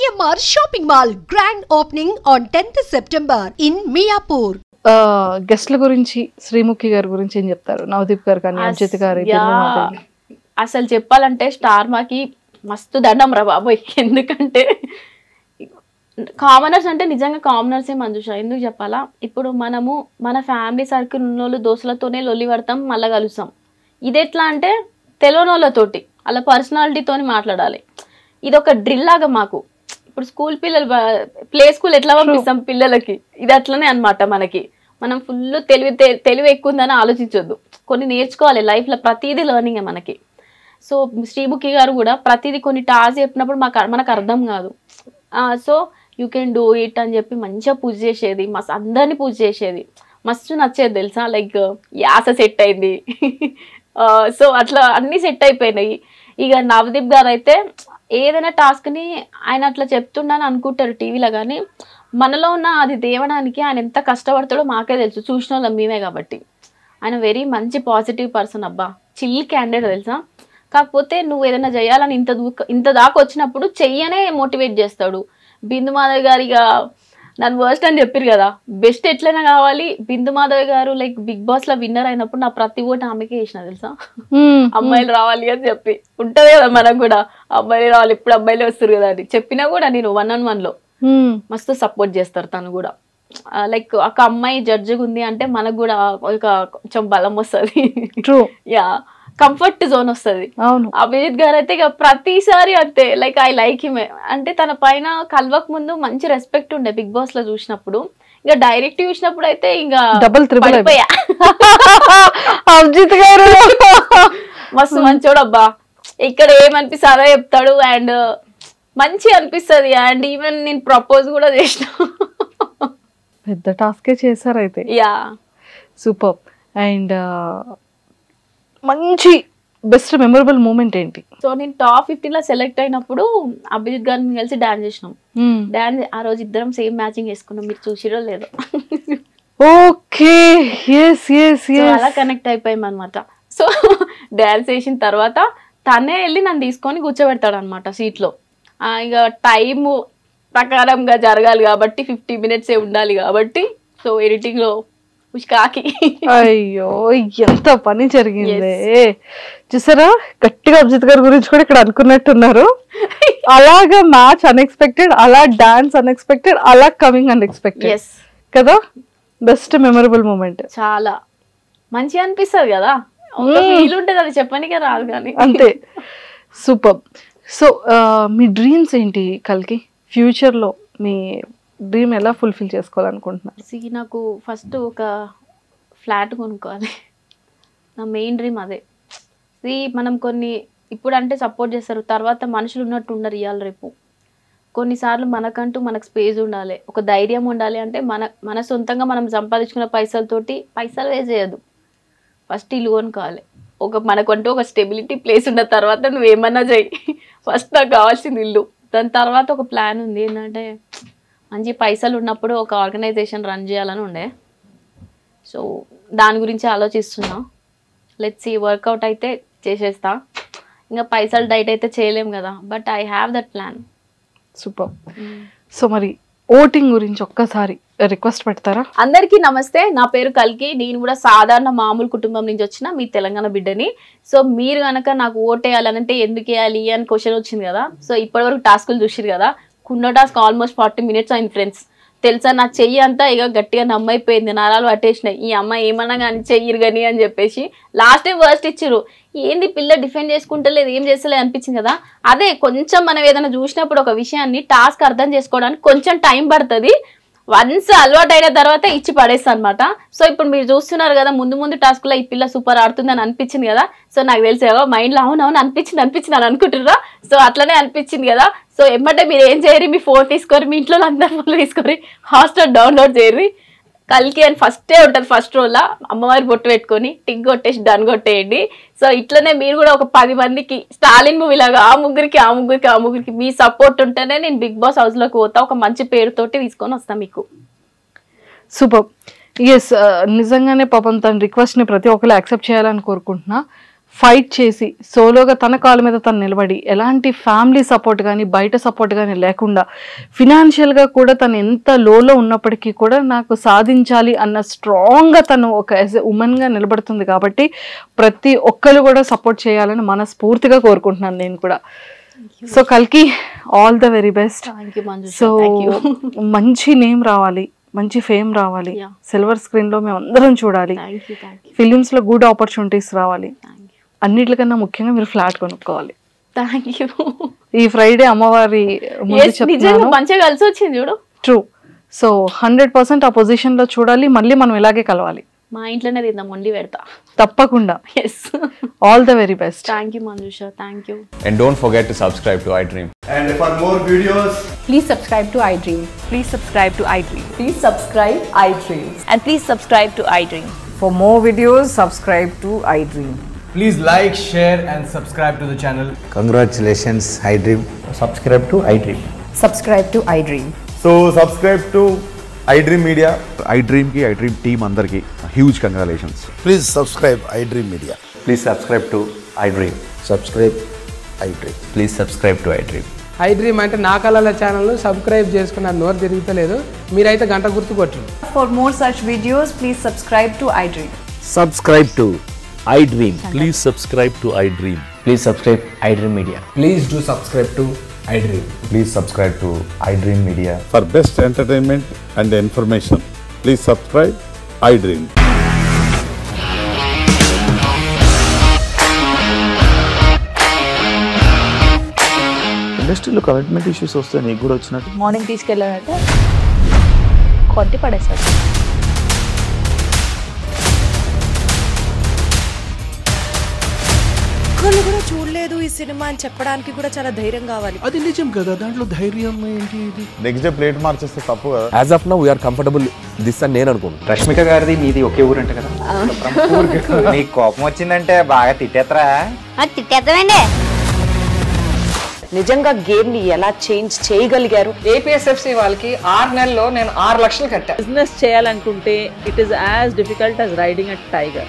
GMR Shopping Mall grand opening on 10th September in Miapur. గెస్ట్ల గురించి శ్రీముఖి గారి గురించి ఏం చెప్తారు? నవదీప్ గారు కానీ అంజిత్ గారు అసలు చెప్పాలంటే స్టార్ మాకి మస్తు దండం రా బాబోయ్. ఎందుకంటే కామనర్స్ అంటే నిజంగా కామనర్సే మంజుష. ఎందుకు చెప్పాలా, ఇప్పుడు మనము మన ఫ్యామిలీ సర్కిల్ ఉన్నోళ్ళు దోస్తులతోనే లొల్లి పడతాం, మళ్ళీ కలుస్తాం. ఇది ఎట్లా అంటే తెలియని వాళ్ళతోటి అలా పర్సనాలిటీతోని మాట్లాడాలి. ఇది ఒక డ్రిల్ లాగా మాకు. ఇప్పుడు స్కూల్ పిల్లలు ప్లే స్కూల్ ఎట్లా పంపిస్తాం పిల్లలకి, ఇది అట్లనే అనమాట. మనం ఫుల్ తెలివి ఎక్కువ ఉందని ఆలోచించొద్దు, కొన్ని నేర్చుకోవాలి లైఫ్లో. ప్రతిదీ లెర్నింగ్ మనకి. సో శ్రీముఖి గారు కూడా ప్రతిదీ కొన్ని టాస్క్ చెప్పినప్పుడు మనకు అర్థం కాదు. So you can do it అని చెప్పి మంచిగా పూజ చేసేది, మస్తు అందరినీ పూజ చేసేది, మస్తు నచ్చేది తెలుసా. లైక్ యాస సెట్ అయింది. సో అట్లా అన్నీ సెట్ అయిపోయినాయి. ఇక నవదీప్ గారు అయితే ఏదైనా టాస్క్ని ఆయన అట్లా చెప్తుండని అనుకుంటారు టీవీలో, కానీ మనలో ఉన్న అది దేవడానికి ఆయన ఎంత కష్టపడతాడో మాకే తెలుసు, చూసిన వాళ్ళం మేమే కాబట్టి. ఆయన వెరీ మంచి పాజిటివ్ పర్సన్ అబ్బా, చిల్ క్యాండిడేట్ తెలుసా. కాకపోతే నువ్వు ఏదైనా చేయాలని ఇంత దాకా వచ్చినప్పుడు చెయ్యనే మోటివేట్ చేస్తాడు. బిందు మాధవ్ గారిగా నన్ను వర్స్ట్ అని చెప్పారు కదా, బెస్ట్ ఎట్లయినా కావాలి. బిందు మాధవ్ గారు లైక్ బిగ్ బాస్ లో విన్నర్ అయినప్పుడు నా ప్రతి ఓటు ఆమెకే వేసిన తెలుసా. అమ్మాయిలు రావాలి అని చెప్పి ఉంటది కదా మనకు కూడా, అబ్బాయిలు రావాలి ఇప్పుడు అబ్బాయిలే వస్తారు కదా అని చెప్పినా కూడా నేను 1-on-1 లో మస్తు సపోర్ట్ చేస్తారు తను కూడా. లైక్ ఒక అమ్మాయి జడ్జిగా ఉంది అంటే మనకు కూడా కొంచెం బలం వస్తుంది, యా కంఫర్ట్ జోన్ వస్తుంది. అభిజిత్ గారు అయితే ఇక ప్రతిసారి అంతే, లైక్ ఐ లైక్ హిమ్. అంటే తన పైన కలవక ముందు మంచి రెస్పెక్ట్ ఉండే బిగ్ బాస్ లో చూసినప్పుడు, ఇంకా డైరెక్ట్ చూసినప్పుడు అయితే ఇంకా అభిజిత్ గారు మస్తు మంచోడు అబ్బా. ఇక్కడ ఏమనిపిస్తుంది అదే చెప్తాడు అండ్ మంచి అనిపిస్తుంది. అండ్ ఈవెన్ నేను ప్రపోజ్ కూడా చేసిన. పెద్ద టాస్కే చేశారు అయితే. Yeah super. అండ్ మంచి బెస్ట్ మెమరబుల్ మూమెంట్ ఏంటి? సో నేను టాప్ 15 లో సెలెక్ట్ అయినప్పుడు అభిజిత్ గారిని కలిసి డాన్స్ చేసినాం. డాన్స్ ఆ రోజు ఇద్దరం సేమ్ మ్యాచింగ్ వేసుకున్నాం, మీరు చూసిరో లేదో. ఓకే, అలా కనెక్ట్ అయిపోయాం అనమాట. సో డాన్స్ వేసిన తర్వాత తనే వెళ్ళి నన్ను తీసుకొని కూర్చోబెడతాడు అనమాట సీట్లో. ఇక టైము ప్రకారంగా జరగాలి కాబట్టి 50 minutes ఉండాలి కాబట్టి, సో ఎడిటింగ్ లో కాకి అయ్యో ఎంత పని జరిగింది చూసారా. గట్టిగా అభిజిత్ గారి గురించి కూడా ఇక్కడ అనుకున్నట్టున్నారు. అలాగా మ్యాచ్ అన్ఎక్స్పెక్టెడ్, అలా డాన్స్ అన్ఎక్స్పెక్టెడ్, అలా కమింగ్ అన్ఎక్స్పెక్టెడ్ కదా. Best memorable moment. చాలా మంచిగా అనిపిస్తుంది కదా, ఉంటుంది అది చెప్పనికే రాదు కానీ అంతే. సూపర్. సో మీ డ్రీమ్స్ ఏంటి కల్కి? ఫ్యూచర్ లో మీ డ్రీమ్ ఎలా ఫుల్ఫిల్ చేసుకోవాలనుకుంటున్నారు? నాకు ఫస్ట్ ఒక ఫ్లాట్ కొనుక్కోవాలి, నా మెయిన్ డ్రీమ్ అదే. మనం కొన్ని ఇప్పుడు అంటే సపోర్ట్ చేస్తారు, తర్వాత మనుషులు ఉన్నట్టు ఉండరు ఇవాళ రేపు. కొన్నిసార్లు మనకంటూ మనకు స్పేస్ ఉండాలి, ఒక ధైర్యం ఉండాలి. అంటే మన సొంతంగా మనం సంపాదించుకున్న పైసలతోటి పైసలు వేస్ట్ చేయదు, ఫస్ట్ ఇల్లు కొనుక్కోవాలి. మనకంటూ ఒక స్టెబిలిటీ ప్లేస్ ఉన్న తర్వాత నువ్వు ఏమన్నా చెయ్యి, ఫస్ట్ నాకు కావాల్సింది ఇల్లు. దాని తర్వాత ఒక ప్లాన్ ఉంది ఏంటంటే మంచి పైసలు ఉన్నప్పుడు ఒక ఆర్గనైజేషన్ రన్ చేయాలని ఉండే. సో దాని గురించి ఆలోచిస్తున్నా. లెట్స్ సీ, వర్కౌట్ అయితే చేసేస్తా. ఇంకా పైసలు డైట్ అయితే చేయలేం కదా, but I have that plan. Super. So మరి ఓటింగ్ గురించి ఒక్కసారి రిక్వెస్ట్ పెడతారా? అందరికీ నమస్తే, నా పేరు కల్కి. నేను కూడా సాధారణ మామూలు కుటుంబం నుంచి వచ్చిన మీ తెలంగాణ బిడ్డని. సో మీరు కనుక నాకు ఓటేయాలంటే ఎందుకు వేయాలి అని క్వశ్చన్ వచ్చింది కదా. సో ఇప్పటివరకు టాస్కులు చూసిరు కదా, కున్న టాస్క్ ఆల్మోస్ట్ 40 minutes అయింది ఫ్రెండ్స్. తెలుసా నా చెయ్యి అంతా ఇక గట్టిగా నమ్మైపోయింది, నరాలు పట్టేసినాయి. ఈ అమ్మాయి ఏమన్నా కానీ చెయ్యిరు కానీ అని చెప్పేసి లాస్ట్ టైం వర్స్ట్ ఇచ్చిరు. ఏంది పిల్ల డిఫెండ్ చేసుకుంటలేదు, ఏం చేస్తలేదు అనిపించింది కదా. అదే కొంచెం మనం ఏదైనా చూసినప్పుడు ఒక విషయాన్ని టాస్క్ అర్థం చేసుకోవడానికి కొంచెం టైం పడుతుంది. వన్స్ అలవాటు అయిన తర్వాత ఇచ్చి పడేస్తాను అనమాట. సో ఇప్పుడు మీరు చూస్తున్నారు కదా, ముందు టాస్క్లో ఈ పిల్ల సూపర్ ఆడుతుందని అనిపించింది కదా. సో నాకు తెలిసేవో మైండ్లో అవునవును అనిపించింది అని అనుకుంటుర్రా. సో అట్లనే అనిపించింది కదా. సో ఎమ్మటే మీరు ఏం చేయరు, మీ ఫోన్ తీసుకోరు, మీ ఇంట్లో అందరు ఫోన్లు తీసుకొని హాట్స్టార్ డౌన్లోడ్ చేయరు. కల్కి అని ఫస్టే ఉంటుంది, ఫస్ట్ రోల్లో అమ్మవారి బొట్టు పెట్టుకొని టిక్ కొట్టేసి డన్ కొట్టేయండి. సో ఇట్లనే మీరు కూడా ఒక 10 మందికి స్టాలిన్ మూవీలాగా ఆ ముగ్గురికి మీ సపోర్ట్ ఉంటేనే నేను బిగ్ బాస్ హౌస్లోకి పోతా, ఒక మంచి పేరుతోటి తీసుకొని వస్తాను మీకు. సూపర్. ఎస్, నిజంగానే పాపం తన రిక్వెస్ట్ని ప్రతి ఒక్కరు యాక్సెప్ట్ చేయాలని కోరుకుంటున్నా. ఫైట్ చేసి సోలోగా తన కాళ్ళ మీద తను నిలబడి ఎలాంటి ఫ్యామిలీ సపోర్ట్ కానీ బయట సపోర్ట్ కానీ లేకుండా ఫినాన్షియల్గా కూడా తను ఎంత లోలో ఉన్నప్పటికీ కూడా నాకు సాధించాలి అన్న స్ట్రాంగ్గా తను ఒక యాజ్ ఎ ఉమెన్గా నిలబడుతుంది. కాబట్టి ప్రతి ఒక్కరు కూడా సపోర్ట్ చేయాలని మనస్ఫూర్తిగా కోరుకుంటున్నాను నేను కూడా. సో కల్కి all the very best. So మంచి నేమ్ రావాలి, మంచి ఫేమ్ రావాలి, సిల్వర్ స్క్రీన్ లో మేము అందరం చూడాలి, ఫిలిమ్స్ లో గుడ్ ఆపర్చునిటీస్ రావాలి, అన్నిటికన్నా ముఖ్యంగా మీరు ఫ్లాట్ కొనుక్కోవాలి. ఈ ఫ్రైడే అమ్మవారి మంచిగా కలిసి వచ్చింది చూడు. ట్రూ. సో 100% ఆ పొజిషన్ లో చూడాలి, మళ్ళీ మనం ఇలాగే కలవాలి. మా ఇంట్లోనే తిందాం, వండి పెడతా తప్పకుండా. All the very best. Thank you Manjusha, thank you. And don't forget to subscribe to iDream. And for more videos, please subscribe to iDream. Please subscribe to iDream. Please subscribe iDream. And please subscribe to iDream. For more videos, subscribe to iDream. please like, share and subscribe to the channel. Congratulations, iDream. Subscribe to iDream. Subscribe to iDream. So subscribe to iDream Media. iDream ki iDream team andarki huge congratulations. Please subscribe iDream Media. Please subscribe to iDream. Subscribe iDream. Please subscribe to iDream. iDream అంటే నా కళల channel subscribe చేసుకున్నారు, నోరు తిరుగుతలేదు, మీరైతే గంట గుర్తు కొట్టండి. For more such videos, please subscribe to iDream. Subscribe to iDream. Please subscribe to iDream. Please subscribe iDream Media. Please do subscribe to iDream. Please subscribe to iDream Media. For best entertainment and information, please subscribe iDream. ఇండస్ట్రీలో commitment issues వస్తే నీకు కూడా వచ్చినట్టు morning తీసుకెళ్ళాడంటే కొట్టి పడేస్తాడు. ఒక్కళ్ళు కూడా చూడలేదు ఈ సినిమా అని చెప్పడానికి కూడా చాలా ధైర్యం కావాలి. అది నిజం కదా, దాంట్లో ధైర్యం ఏంటి? ఇది నెక్స్ట్ డే ప్లేట్ మార్చేస్తే తప్పు కదా. As of now we are comfortable this అని నేను అనుకుంటున్నాను. రష్మిక గారిది మీది ఒకే ఊరు అంటే కదా. నీకు కోపం వచ్చిందంటే బాగా తిట్టేత్తరా? తిట్టేద్దామండి. నిజంగా గేమ్ ని ఎలా చేంజ్ చేయగలిగారు? APSFC వాళ్ళకి 6 నెలల్లో నేను 6 లక్షలు కట్టా. బిజినెస్ చేయాలనుకుంటే it is as difficult as riding a tiger.